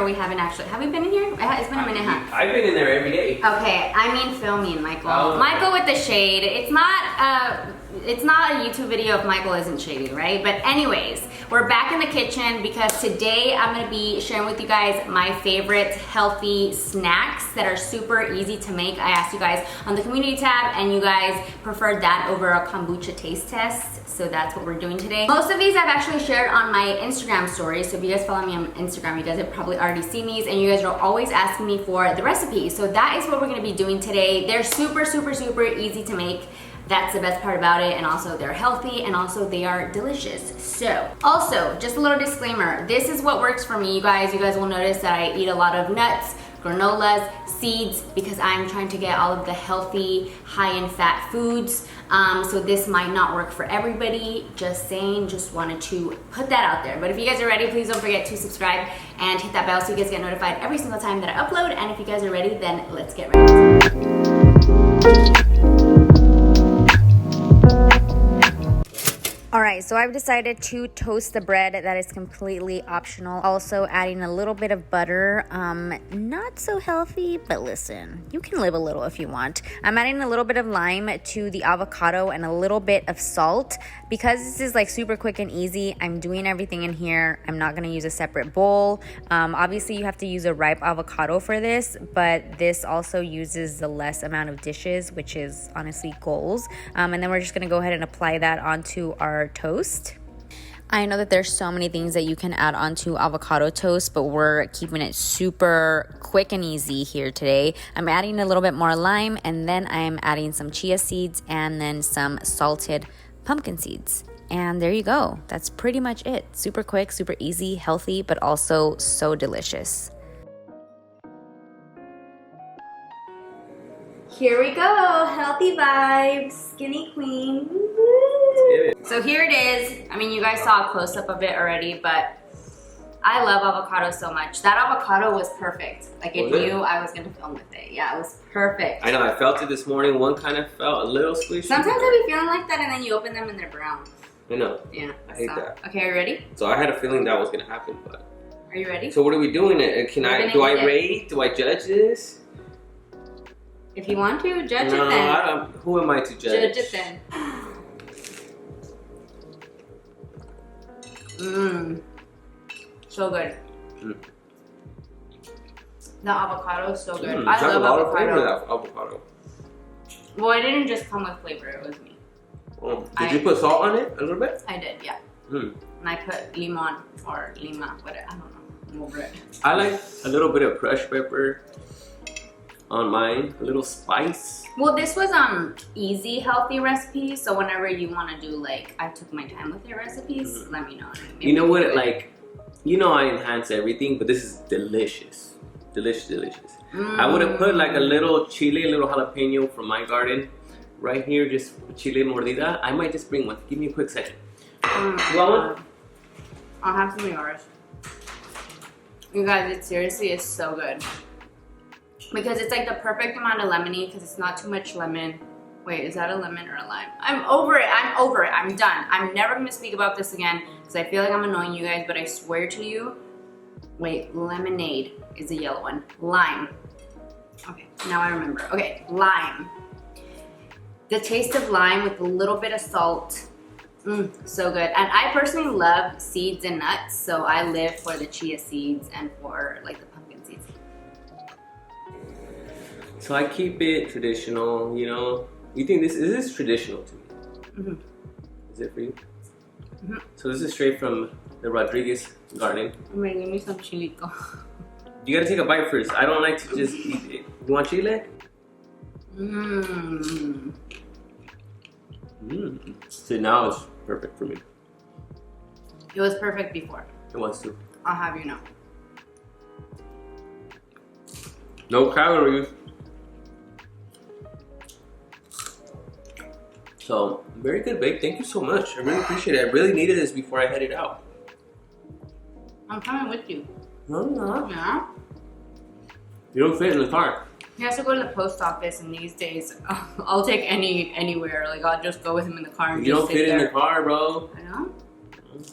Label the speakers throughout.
Speaker 1: we haven't actually. Have we been in here? It's been a minute, huh?
Speaker 2: I've been in there every day.
Speaker 1: Okay, I mean filming, Michael.
Speaker 2: Oh.
Speaker 1: Michael with the shade. It's not a YouTube video if Michael isn't shady, right? But anyways, we're back in the kitchen because today I'm gonna be sharing with you guys my favorite healthy snacks that are super easy to make. I asked you guys on the community tab and you guys preferred that over a kombucha taste test. So that's what we're doing today. Most of these I've actually shared on my Instagram stories. So if you guys follow me on Instagram, you guys have probably already seen these and you guys are always asking me for the recipe. So that is what we're gonna be doing today. They're super, super, super easy to make. That's the best part about it, and also they're healthy and also they are delicious. So also just a little disclaimer, this is what works for me, you guys. You guys will notice that I eat a lot of nuts, granolas, seeds, because I'm trying to get all of the healthy, high in fat foods. So this might not work for everybody, just saying, just wanted to put that out there. But if you guys are ready, please don't forget to subscribe and hit that bell so you guys get notified every single time that I upload. And if you guys are ready, then let's get ready. Alright, so I've decided to toast the bread. That is completely optional. Also adding a little bit of butter. Not so healthy, but listen, you can live a little if you want. I'm adding a little bit of lime to the avocado and a little bit of salt. Because this is like super quick and easy, I'm doing everything in here. I'm not going to use a separate bowl. Obviously, you have to use a ripe avocado for this, but this also uses the less amount of dishes, which is honestly goals. And then we're just going to go ahead and apply that onto our toast. I know that there's so many things that you can add onto avocado toast, but we're keeping it super quick and easy here today. I'm adding a little bit more lime, and then I'm adding some chia seeds and then some salted pumpkin seeds. And there you go. That's pretty much it. Super quick, super easy, healthy, but also so delicious. Here we go, healthy vibes, skinny queen. So here it is. I mean, you guys saw a close-up of it already, but I love avocado so much. That avocado was perfect. Like it knew I was gonna film with it. Yeah, it was perfect.
Speaker 2: I know, I felt it this morning. One kind of felt a little squishy.
Speaker 1: Sometimes I be feeling like that and then you open them and they're brown.
Speaker 2: I know.
Speaker 1: Yeah.
Speaker 2: I hate that.
Speaker 1: Okay, are you ready?
Speaker 2: So I had a feeling that was gonna happen, but.
Speaker 1: Are you ready?
Speaker 2: So what are we doing? Do I rate? Do I judge this?
Speaker 1: If you want to, judge
Speaker 2: no,
Speaker 1: it then.
Speaker 2: I don't. Who am I to judge?
Speaker 1: Judge it then. Mmm. So good. Mm. The avocado is so good. I love avocado.
Speaker 2: Flavor that avocado.
Speaker 1: Well, it didn't just come with flavor, it was me.
Speaker 2: Oh. Did you put salt on it a little bit?
Speaker 1: I did, yeah.
Speaker 2: Mm.
Speaker 1: And I put limon or lima, whatever. I don't know. I'm over it.
Speaker 2: I like a little bit of crushed pepper on mine, a little spice.
Speaker 1: Well, this was easy healthy recipe, so whenever you want to do, like, I took my time with your recipes, let me know.
Speaker 2: You know what, like, you know I enhance everything, but this is delicious. Delicious, delicious. I would have put like a little chile, a little jalapeno from my garden right here, just chile mordida. I might just bring one. Give me a quick second. You want one?
Speaker 1: I'll have some of yours. You guys, it seriously is so good. Because it's like the perfect amount of lemony, because it's not too much lemon. Wait, is that a lemon or a lime? I'm over it. I'm over it. I'm done. I'm never going to speak about this again because I feel like I'm annoying you guys, but I swear to you. Wait, lemonade is the yellow one. Lime. Okay, now I remember. Okay, lime. The taste of lime with a little bit of salt. So good. And I personally love seeds and nuts, so I live for the chia seeds and for like the pumpkin seeds.
Speaker 2: So I keep it traditional, you know. You think this is traditional to me? Mm-hmm. Is it for you? Mm-hmm. So this is straight from the Rodriguez garden.
Speaker 1: I'm gonna give me some chilito.
Speaker 2: You gotta take a bite first. I don't like to just eat it. You want chile? So now it's perfect for me.
Speaker 1: It was perfect before.
Speaker 2: It was too.
Speaker 1: I'll have you know.
Speaker 2: No calories. So, very good, babe. Thank you so much. I really appreciate it. I really needed this before I headed out.
Speaker 1: I'm coming with you.
Speaker 2: No, I'm not.
Speaker 1: Yeah?
Speaker 2: You don't fit in the car.
Speaker 1: He has to go to the post office, and these days, I'll take anywhere. Like, I'll just go with him in the car and
Speaker 2: You
Speaker 1: just
Speaker 2: don't fit in the car, bro.
Speaker 1: I know?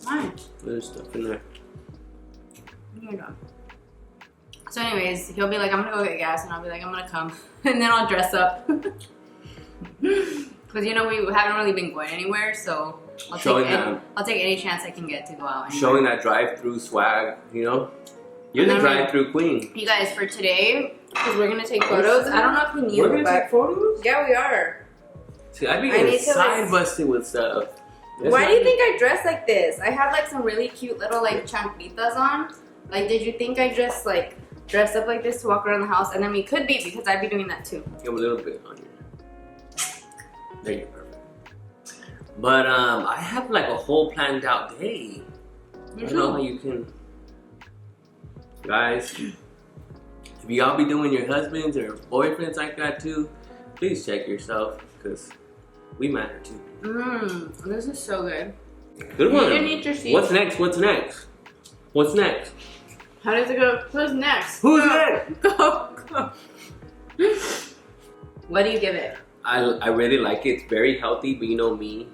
Speaker 1: Why?
Speaker 2: There's stuff in there.
Speaker 1: You're done. So anyways, he'll be like, I'm gonna go get gas, and I'll be like, I'm gonna come. And then I'll dress up. Because, you know, we haven't really been going anywhere, so I'll take any chance I can get to go out. Anywhere.
Speaker 2: Showing that drive-through swag, you know? You're the drive-through queen.
Speaker 1: You guys, for today, because we're gonna take photos. I don't know if he knew.
Speaker 2: We're gonna take photos?
Speaker 1: Yeah, we are.
Speaker 2: See, I'd be getting side busted with stuff.
Speaker 1: Why do you think I dress like this? I have like some really cute little like chanclitas on. Like, did you think I just like dress up like this to walk around the house? And then we could be, because I'd be doing that too.
Speaker 2: Give a little bit on you. There you go. But I have like a whole planned out day. You know how you can, guys. If y'all be doing your husbands or boyfriends like that too, please check yourself, because we matter too.
Speaker 1: This is so good.
Speaker 2: Good one.
Speaker 1: You didn't eat your seeds.
Speaker 2: What's next? What's next? What's next?
Speaker 1: How does it go? Who's next?
Speaker 2: Who's next?
Speaker 1: Go. What do you give it?
Speaker 2: I really like it. It's very healthy, but you know me,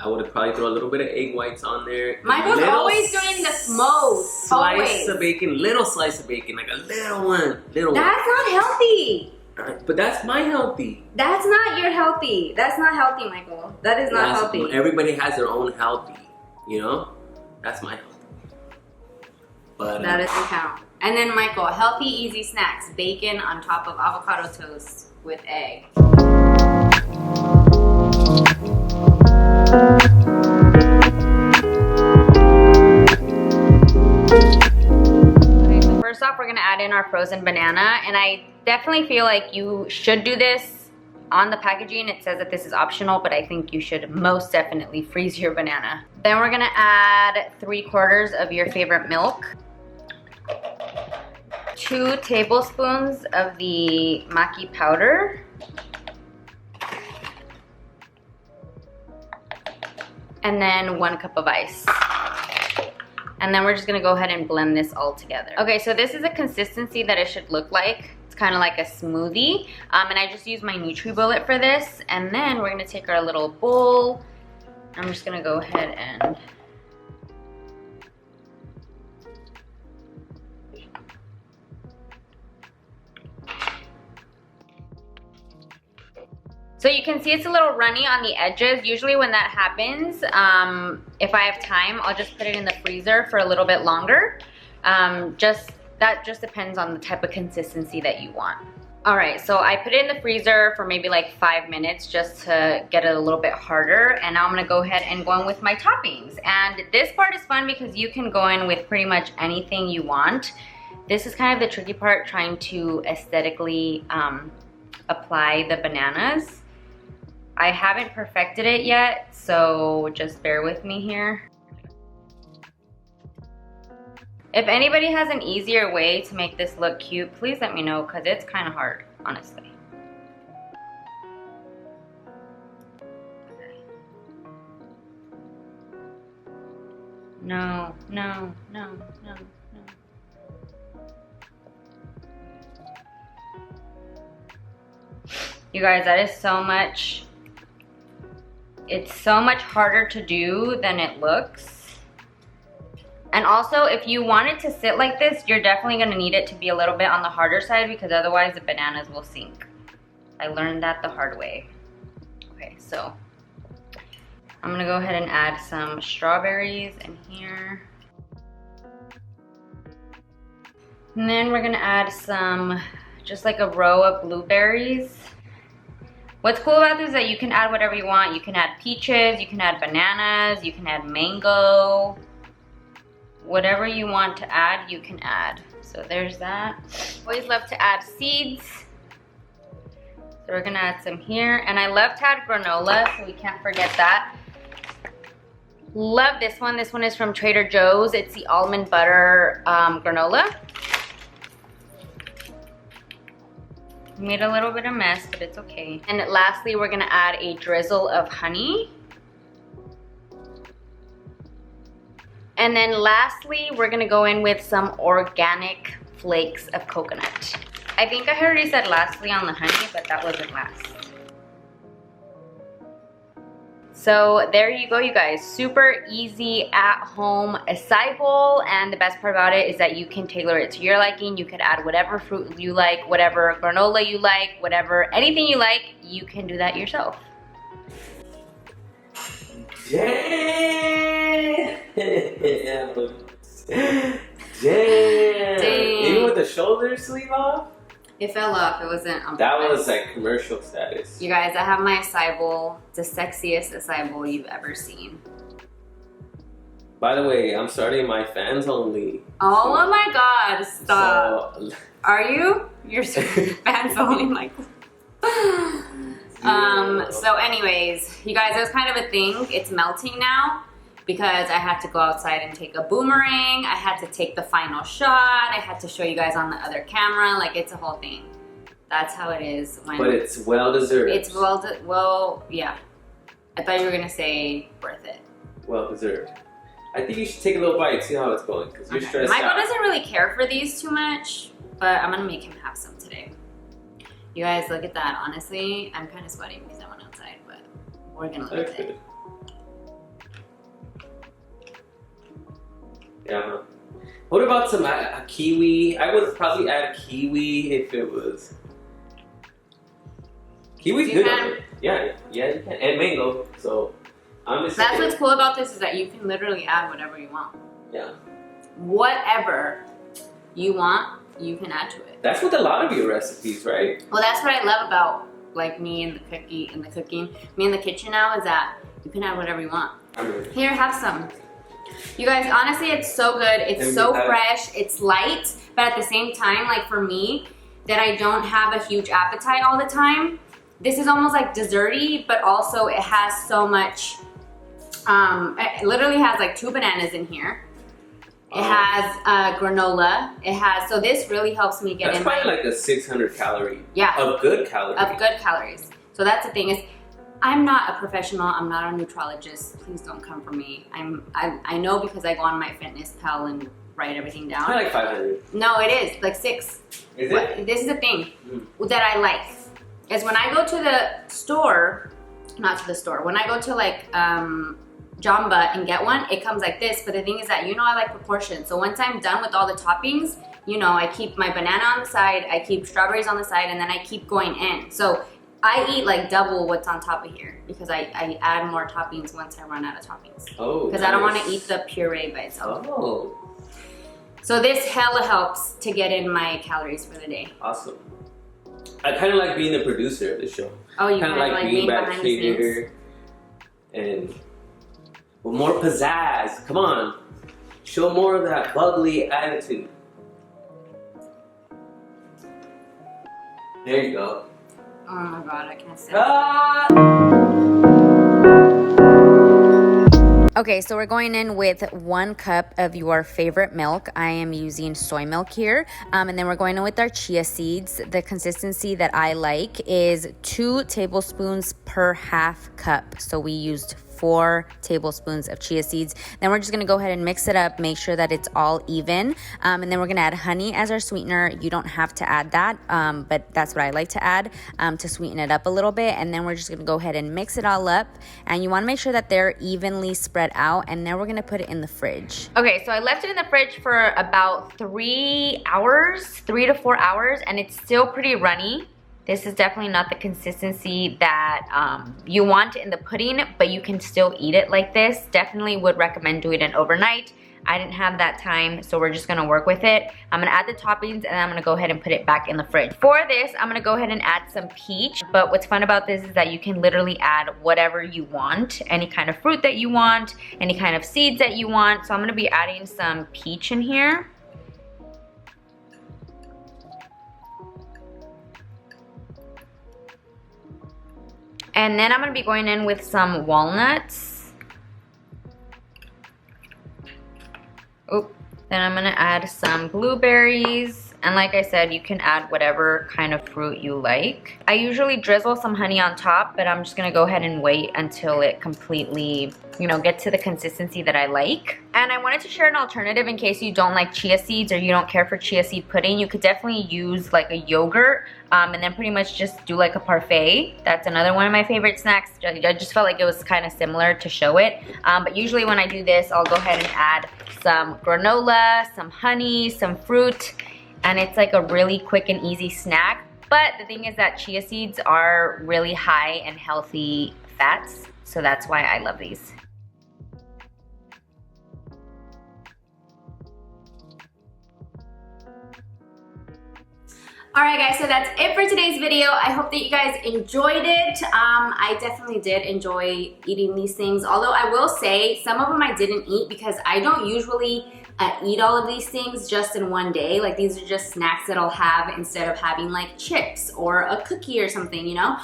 Speaker 2: I would have probably throw a little bit of egg whites on there.
Speaker 1: Michael's always doing the most.
Speaker 2: Slice of bacon, little slice of bacon, like a little one.
Speaker 1: That's not healthy.
Speaker 2: But that's my healthy.
Speaker 1: That's not your healthy. That's not healthy, Michael. That is not healthy.
Speaker 2: Everybody has their own healthy, you know? That's my healthy. But
Speaker 1: that doesn't count. And then Michael, healthy, easy snacks. Bacon on top of avocado toast with egg. Okay, so first off, we're gonna add in our frozen banana, and I definitely feel like you should do this. On the packaging, it says that this is optional, but I think you should most definitely freeze your banana. Then we're gonna add 3/4 of your favorite milk, 2 tablespoons of the maqui powder, and then 1 cup of ice. And then we're just gonna go ahead and blend this all together. Okay, so this is a consistency that it should look like. It's kind of like a smoothie. And I just used my NutriBullet for this. And then we're gonna take our little bowl. I'm just gonna go ahead and so you can see it's a little runny on the edges. Usually when that happens, if I have time, I'll just put it in the freezer for a little bit longer. That just depends on the type of consistency that you want. All right, so I put it in the freezer for maybe like 5 minutes just to get it a little bit harder. And now I'm gonna go ahead and go in with my toppings. And this part is fun because you can go in with pretty much anything you want. This is kind of the tricky part, trying to aesthetically apply the bananas. I haven't perfected it yet, so just bear with me here. If anybody has an easier way to make this look cute, please let me know, because it's kind of hard, honestly. No, no, no, no, no. You guys, that is so much. It's so much harder to do than it looks. And also, if you want it to sit like this, you're definitely gonna need it to be a little bit on the harder side, because otherwise the bananas will sink. I learned that the hard way. Okay, so I'm gonna go ahead and add some strawberries in here. And then we're gonna add some, just like a row of blueberries. What's cool about this is that you can add whatever you want. You can add peaches, you can add bananas, you can add mango. Whatever you want to add, you can add. So there's that. Always love to add seeds. So we're gonna add some here. And I love to add granola, so we can't forget that. Love this one. This one is from Trader Joe's. It's the almond butter granola. Made a little bit of mess, but it's okay. And lastly, we're gonna add a drizzle of honey. And then lastly, we're gonna go in with some organic flakes of coconut. I think I already said lastly on the honey, but that wasn't last. So there you go, you guys. Super easy at home acai bowl, and the best part about it is that you can tailor it to your liking. You can add whatever fruit you like, whatever granola you like, whatever, anything you like, you can do that yourself.
Speaker 2: Damn! Damn! Even with the shoulder sleeve off?
Speaker 1: It fell off. It wasn't on
Speaker 2: That
Speaker 1: purpose.
Speaker 2: was like commercial status.
Speaker 1: You guys, I have my acai bowl. It's the sexiest acai bowl you've ever seen.
Speaker 2: By the way, I'm starting my fans only.
Speaker 1: Oh my god, stop.
Speaker 2: So,
Speaker 1: Are you? You're fans only, Michael. So anyways, you guys, there's kind of a thing. It's melting now because I had to go outside and take a boomerang. I had to take the final shot. I had to show you guys on the other camera. Like, it's a whole thing. That's how it is.
Speaker 2: but it's well deserved.
Speaker 1: It's well, yeah. I thought you were gonna say worth it.
Speaker 2: Well deserved. I think you should take a little bite, see how it's going, because you're stressed
Speaker 1: Michael
Speaker 2: out.
Speaker 1: doesn't really care for these too much, but I'm gonna make him have some today. You guys, look at that. Honestly, I'm kind of sweating because I went outside, but we're gonna look at it.
Speaker 2: Yeah. What about some a kiwi? I would probably add kiwi if it was. Kiwi's
Speaker 1: You
Speaker 2: good
Speaker 1: can.
Speaker 2: on it. Yeah, you can. And mango. So I'm just.
Speaker 1: That's what's cool about this is that you can literally add whatever you want.
Speaker 2: Yeah.
Speaker 1: Whatever you want, you can add to it.
Speaker 2: That's with a lot of your recipes, right?
Speaker 1: Well, that's what I love about like me and the cooking, me in the kitchen now is that you can add whatever you want. Here, have some. You guys, honestly, it's so good. It's so fresh. It's light, but at the same time, like for me, that I don't have a huge appetite all the time, this is almost like desserty, but also it has so much, it literally has like 2 bananas in here. It has granola. It has, so this really helps me get
Speaker 2: that's
Speaker 1: in.
Speaker 2: That's probably like a 600 calorie.
Speaker 1: Yeah.
Speaker 2: Of good calories.
Speaker 1: Of good calories. So that's the thing is, I'm not a professional. I'm not a nutrologist. Please don't come for me. I know because I go on MyFitnessPal and write everything down.
Speaker 2: Probably like 500.
Speaker 1: No, it is like 6.
Speaker 2: Is it?
Speaker 1: This is the thing that I like is when I go to the store, not to the store. When I go to like Jamba and get one, it comes like this. But the thing is that I like proportions. So once I'm done with all the toppings, I keep my banana on the side, I keep strawberries on the side, and then I keep going in. So I eat like double what's on top of here because I add more toppings once I run out of toppings.
Speaker 2: Oh,
Speaker 1: because I don't want to eat the puree by itself.
Speaker 2: Oh.
Speaker 1: So this hella helps to get in my calories for the day.
Speaker 2: Awesome. I kind of like being the producer of the show.
Speaker 1: Oh, you
Speaker 2: kind of like being back here and with more pizzazz. Come on, show more of that bubbly attitude. There you go.
Speaker 1: Oh my god, I can't say. Okay, so we're going in with 1 cup of your favorite milk. I am using soy milk here. And then we're going in with our chia seeds. The consistency that I like is 2 tablespoons per half cup. So we used 4 tablespoons of chia seeds. Then we're just gonna go ahead and mix it up, make sure that it's all even. And then we're gonna add honey as our sweetener. You don't have to add that, but that's what I like to add to sweeten it up a little bit. And then we're just gonna go ahead and mix it all up. And you wanna make sure that they're evenly spread out. And then we're gonna put it in the fridge. Okay, so I left it in the fridge for about 3 hours, 3 to 4 hours, and it's still pretty runny. This is definitely not the consistency that you want in the pudding, but you can still eat it like this. Definitely would recommend doing it overnight. I didn't have that time, so we're just gonna work with it. I'm gonna add the toppings and I'm gonna go ahead and put it back in the fridge. For this, I'm gonna go ahead and add some peach, but what's fun about this is that you can literally add whatever you want, any kind of fruit that you want, any kind of seeds that you want. So I'm gonna be adding some peach in here. And then I'm gonna be going in with some walnuts. Oop. Then I'm gonna add some blueberries
Speaker 3: And like I said, you can add whatever kind of fruit you like. I usually drizzle some honey on top, but I'm just gonna go ahead and wait until it completely, you know, gets to the consistency that I like. And I wanted to share an alternative in case you don't like chia seeds or you don't care for chia seed pudding. You could definitely use like a yogurt and then pretty much just do like a parfait. That's another one of my favorite snacks. I just felt like it was kind of similar to show it. But usually when I do this, I'll go ahead and add some granola, some honey, some fruit, and it's like a really quick and easy snack. But the thing is that chia seeds are really high in healthy fats, so that's why I love these.
Speaker 1: Alright guys, so that's it for today's video. I hope that you guys enjoyed it. I definitely did enjoy eating these things, although I will say some of them I didn't eat because I don't usually eat all of these things just in one day. Like, these are just snacks that I'll have instead of having like chips or a cookie or something, you know?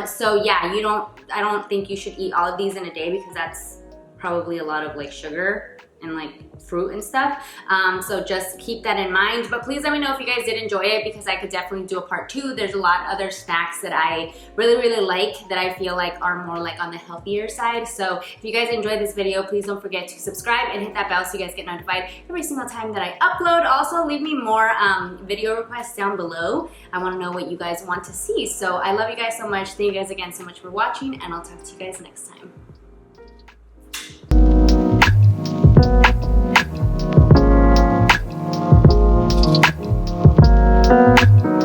Speaker 1: So yeah, I don't think you should eat all of these in a day because that's probably a lot of like sugar and like fruit and stuff. So just keep that in mind. But please let me know if you guys did enjoy it because I could definitely do a part 2. There's a lot of other snacks that I really like that I feel like are more like on the healthier side. So if you guys enjoyed this video, please don't forget to subscribe and hit that bell so you guys get notified every single time that I upload. Also, leave me more video requests down below. I want to know what you guys want to see. So I love you guys so much. Thank you guys again so much for watching, and I'll talk to you guys next time.